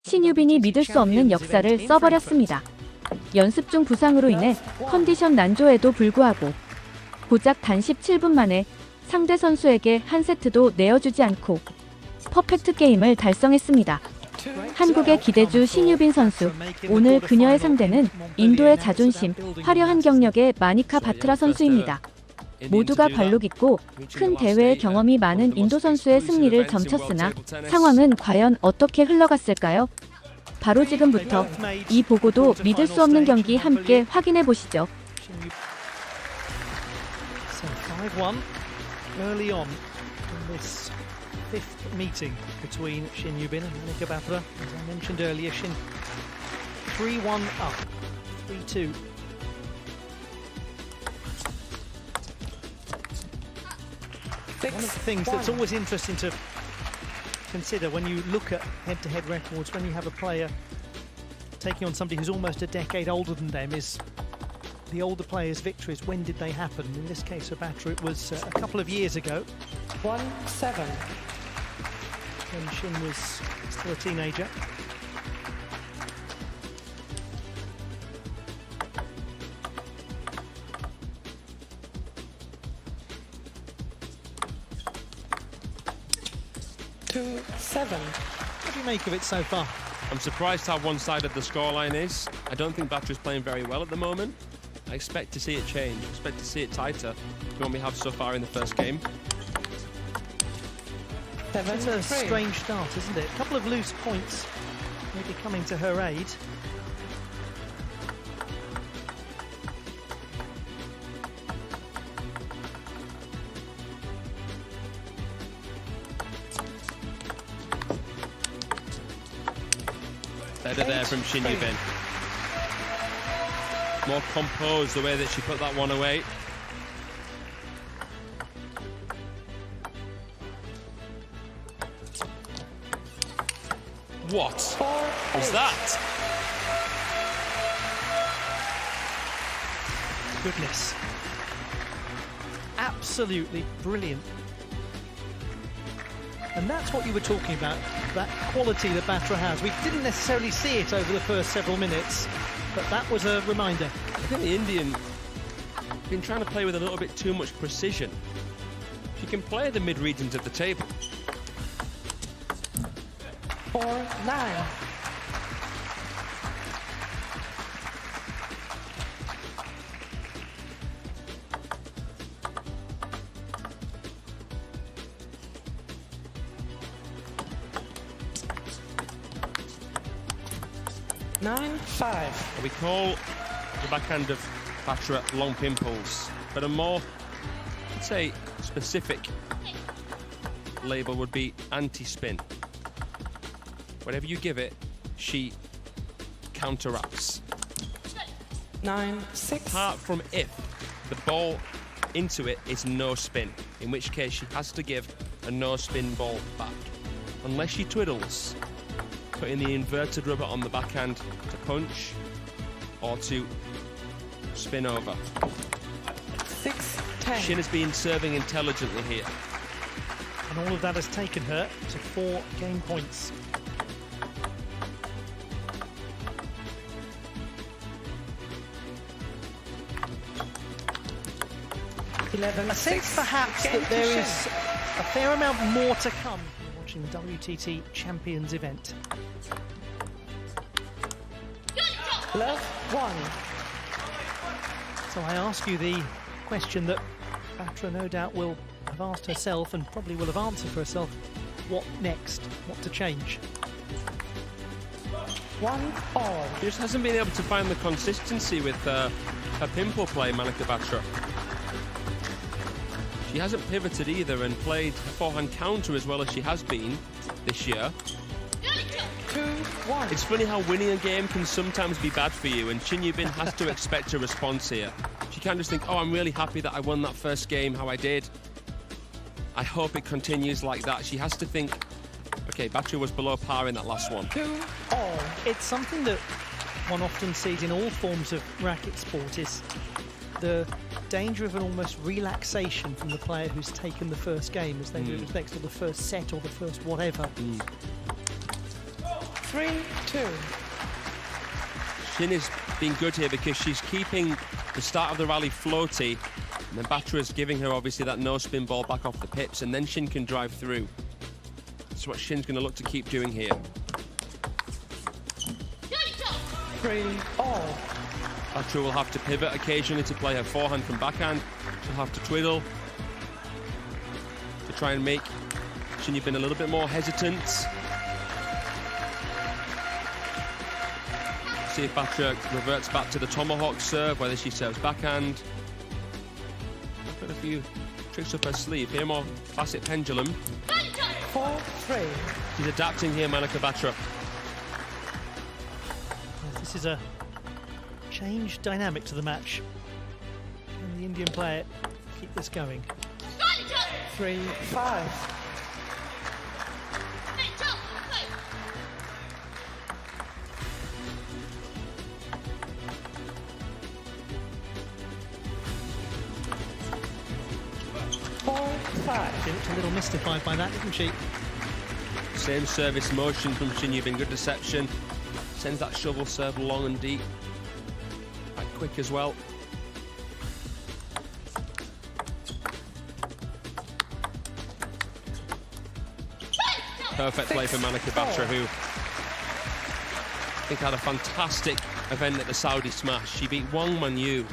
신유빈이 믿을 수 없는 역사를 써버렸습니다. 연습 중 부상으로 인해 컨디션 난조에도 불구하고 고작 단 17분 만에 상대 선수에게 한 세트도 내어주지 않고 퍼펙트 게임을 달성했습니다. 한국의 기대주 신유빈 선수, 오늘 그녀의 상대는 인도의 자존심, 화려한 경력의 마니카 바트라 선수입니다. 모두가 발로 깃고 큰 대회의 경험이 많은 인도 선수의 승리를 점쳤으나 상황은 과연 어떻게 흘러갔을까요? 바로 지금부터 이 보고도 믿을 수 없는 경기 함께 확인해 보시죠. Early on in this fifth meeting between 신유빈 and Manika Batra, as I mentioned earlier, Shin 3-1 up, 3-2. One of the things that's always interesting to consider when you look at head-to-head records, when you have a player taking on somebody who's almost a decade older than them, is the older players' victories. When did they happen? In this case, for Batra, it was a couple of years ago. 1-7. When Shin was still a teenager. What do you make of it so far? I'm surprised how one-sided the scoreline is. I don't think Batra's playing very well at the moment. I expect to see it change. I expect to see it tighter than what we have so far in the first game. It's a strange start, isn't it? A couple of loose points maybe coming to her aid. Better there from 신유빈. More composed the way that she put that one away. What was that? Goodness. Absolutely brilliant. And that's what you were talking about, that quality that Batra has. We didn't necessarily see it over the first several minutes, but that was a reminder. I think the Indian has been trying to play with a little bit too much precision. She can play the mid-regions of the table. 4-9. We call the backhand of Batra long pimples, but a more, I'd say, specific label would be anti-spin. Whatever you give it, she counteracts. 9-6. Apart from if the ball into it is no spin, in which case she has to give a no spin ball back. Unless she twiddles, putting the inverted rubber on the backhand to punch or to spin over. 6-10. Shin has been serving intelligently here. And all of that has taken her to 4 game points. I sense perhaps that there is a fair amount more to come watching the WTT Champions event. Love 1. So I ask you the question that Batra no doubt will have asked herself and probably will have answered for herself. What next? What to change? 1-all. She just hasn't been able to find the consistency with her pimple play, Manika Batra. She hasn't pivoted either and played forehand counter as well as she has been this year. 2-1. It's funny how winning a game can sometimes be bad for you, and 신유빈 has to expect a response here. She can't just think, oh, I'm really happy that I won that first game how I did. I hope it continues like that. She has to think, okay, Batra was below par in that last one. 2-all. It's something that one often sees in all forms of racket sport, is the danger of an almost relaxation from the player who's taken the first game as they do with respect to the first set or the first whatever. 3-2. Shin is being good here because she's keeping the start of the rally floaty, and then Batra is giving her obviously that no spin ball back off the pips, and then Shin can drive through. That's what Shin's going to look to keep doing here. 3-all. Batra will have to pivot occasionally to play her forehand from backhand. She'll have to twiddle to try and make Shinyubin a little bit more hesitant. See if Batra reverts back to the tomahawk serve, whether she serves backhand. I've got a few tricks up her sleeve here, more classic pendulum. 4-3. She's adapting here, Manika Batra. This is a changed dynamic to the match. Can the Indian player keep this going? 3-5. She looked a little mystified by that, didn't she? Same service motion from Shinyubin, good deception. Sends that shovel serve long and deep. Quite quick as well. Perfect play for Manika Batra, who I think had a fantastic event at the Saudi Smash. She beat Wang Manyu.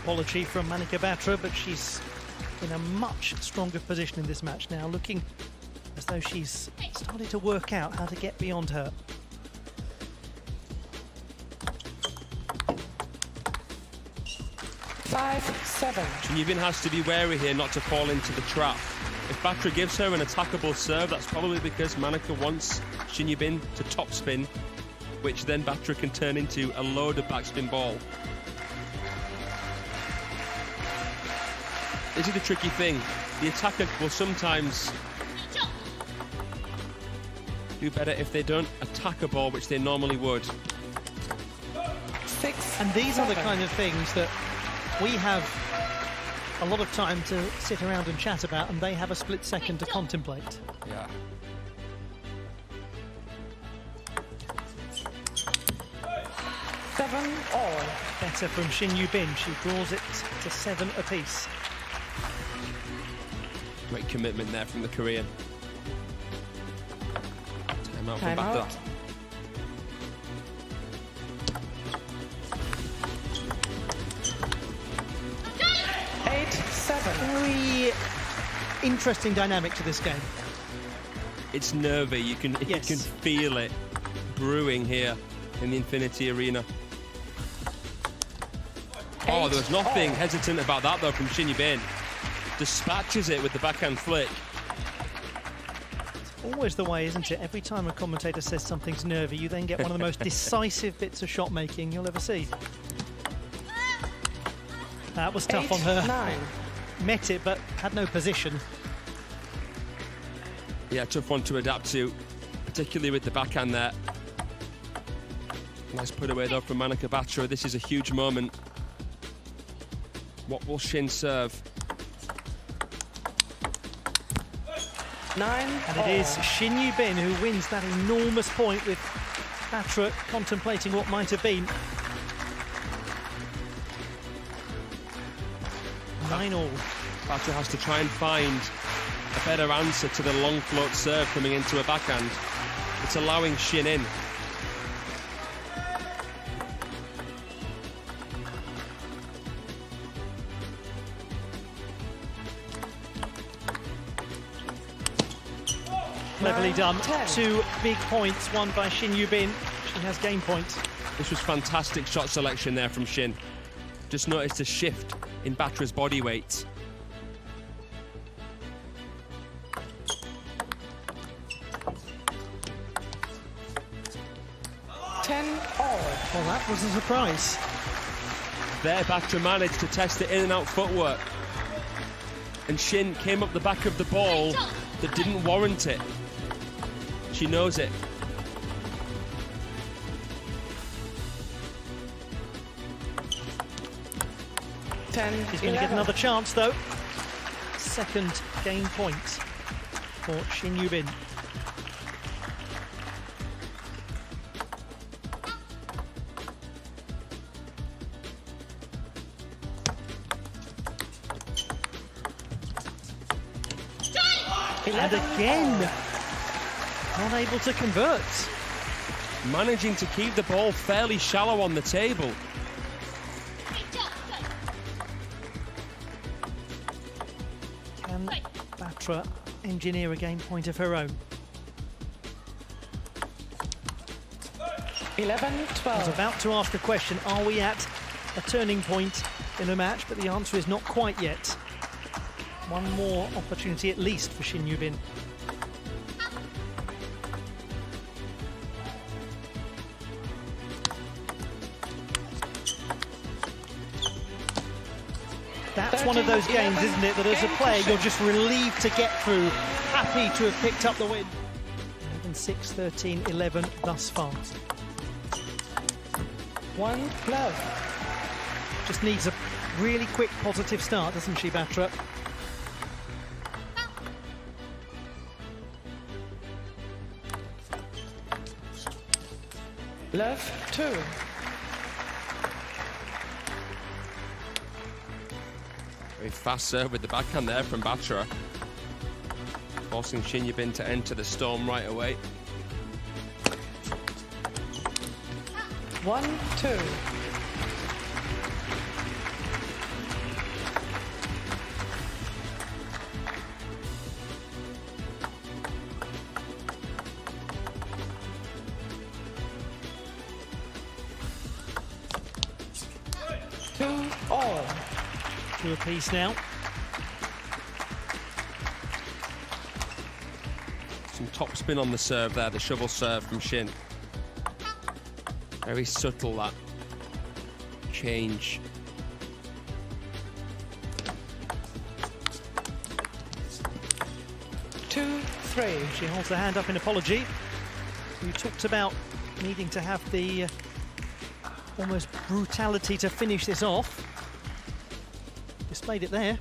Apology from Manika Batra, but she's in a much stronger position in this match now, looking as though she's started to work out how to get beyond her. Shinyubin has to be wary here not to fall into the trap. If Batra gives her an attackable serve, that's probably because Manika wants Shinyubin to topspin, which then Batra can turn into a loaded backspin ball. This is the tricky thing. The attacker will sometimes do better if they don't attack a ball, which they normally would. 6. And these are the kind of things that we have a lot of time to sit around and chat about, and they have a split second to contemplate. Yeah. All. Better from Shinyubin. She draws it to 7 apiece. Great commitment there from the Korean. Time out from Time Batra. out. Very interesting dynamic to this game. It's nervy. You can feel it brewing here in the Infinity Arena. Oh, there was nothing hesitant about that though from Shinyubin. Dispatches it with the backhand flick. Always the way, isn't it? Every time a commentator says something's nervy, you then get one of the most decisive bits of shot making you'll ever see. That was tough on her. 9. Met it, but had no position. Yeah, tough one to adapt to, particularly with the backhand there. Nice put away though from Manika Batra. This is a huge moment. What will Shin serve? 9. And it is Shinyubin who wins that enormous point, with Batra contemplating what might have been. 9-all. Batra has to try and find a better answer to the long float serve coming into a backhand. It's allowing Shin in. Cleverly done. 10. 2 big points won by Shinyubin. She has game points. This was fantastic shot selection there from Shin. Just noticed a shift in Batra's body weight. Well, that was a surprise. There, Batra managed to test the in and out footwork. And Shin came up the back of the ball that didn't warrant it. She knows it. 10, She's going to get 11. another chance though. Second game point for Shinyubin. And again, not able to convert. Managing to keep the ball fairly shallow on the table. Can Batra engineer a game point of her own? 11, I was 12. about to ask the question, are we at a turning point in the match? But the answer is not quite yet. One more opportunity at least for Shinyubin. That's one of those games, isn't it, that as a player you're just relieved to get through, happy to have picked up the win. 11-6, 13-11 thus far. 1 love. Just needs a really quick positive start, doesn't she, Batra? Love 2. Very fast serve with the backhand there from Batra. Forcing Shinyubin to enter the storm right away. 1, 2. All. 2 apiece now. Some top spin on the serve there, the shovel serve from Shin. Very subtle, that change. Two, 3. She holds her hand up in apology. You talked about needing to have the almost brutality to finish this off. Displayed it there.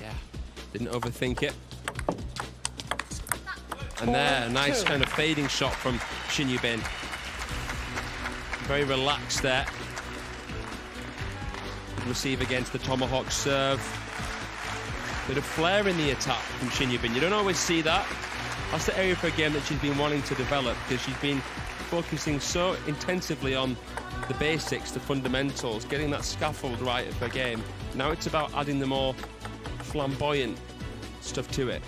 Yeah, didn't overthink it. And there, a nice kind of fading shot from Shinyubin. Very relaxed there. Good receive against the tomahawk serve. Bit of flair in the attack from Shinyubin. You don't always see that. That's the area for a game that she's been wanting to develop, because she's been focusing so intensively on the basics, the fundamentals, getting that scaffold right of her game. Now it's about adding the more flamboyant stuff to it.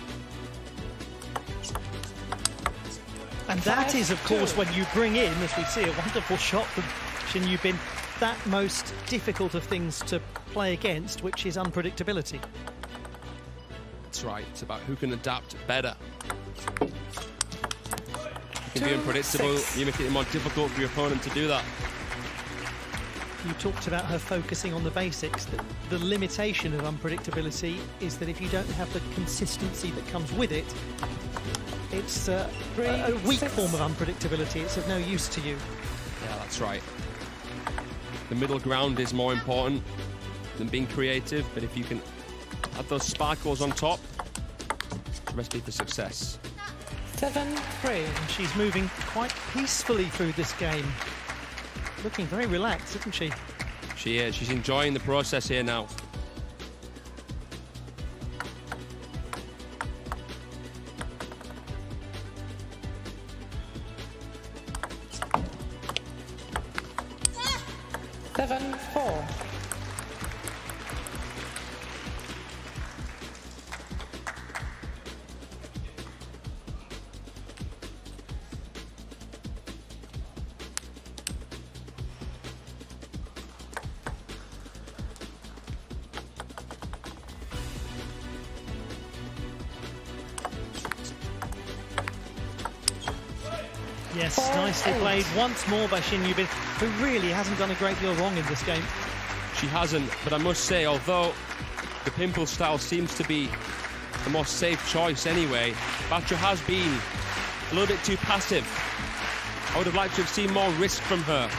And that is, of course, when you bring in, as we see, a wonderful shot from Shinyubin, that most difficult of things to play against, which is unpredictability. That's right, it's about who can adapt better. You can be unpredictable, you make it more difficult for your opponent to do that. You talked about her focusing on the basics. The limitation of unpredictability is that if you don't have the consistency that comes with it, it's a weak form of unpredictability. It's of no use to you. Yeah, that's right. The middle ground is more important than being creative, but if you can add those sparkles on top, the recipe for success. 7, 3. And she's moving quite peacefully through this game. Looking very relaxed, isn't she? She is. She's enjoying the process here now. Seven, 4. Yes, nicely played once more by Shinyubin, who really hasn't done a great deal wrong in this game. She hasn't, but I must say, although the pimple style seems to be the more safe choice anyway, Batra has been a little bit too passive. I would have liked to have seen more risk from her.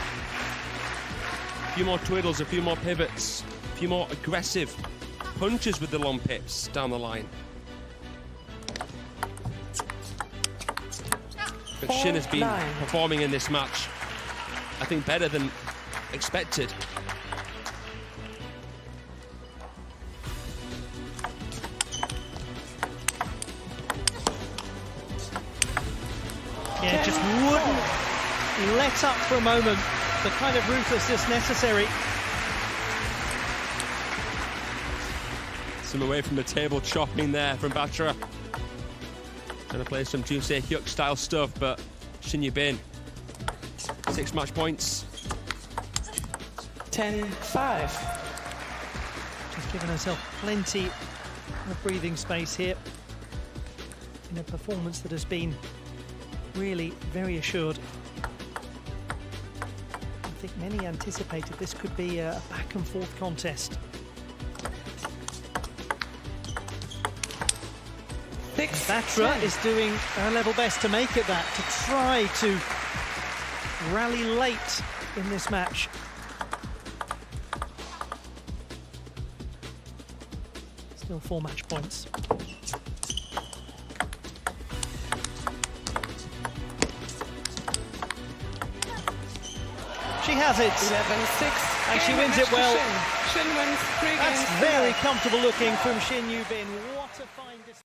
few more twiddles, a few more pivots, a few more aggressive punches with the long pips down the line. But Shin has been performing in this match, I think, better than expected. Yeah, just wouldn't let up for a moment. The kind of ruthlessness necessary. Some away from the table chopping there from Batra. Trying to play some Jusei Hyuk style stuff, but Shinyubin, 6 match points. 10-5. Just giving herself plenty of breathing space here in a performance that has been really very assured. I think many anticipated this could be a back and forth contest. Batra is doing her level best to make it that, to try to rally late in this match. Still 4 match points. She has it. 11-6. And she wins it well. Shin wins 3 games. That's very comfortable looking from Shin Yubin.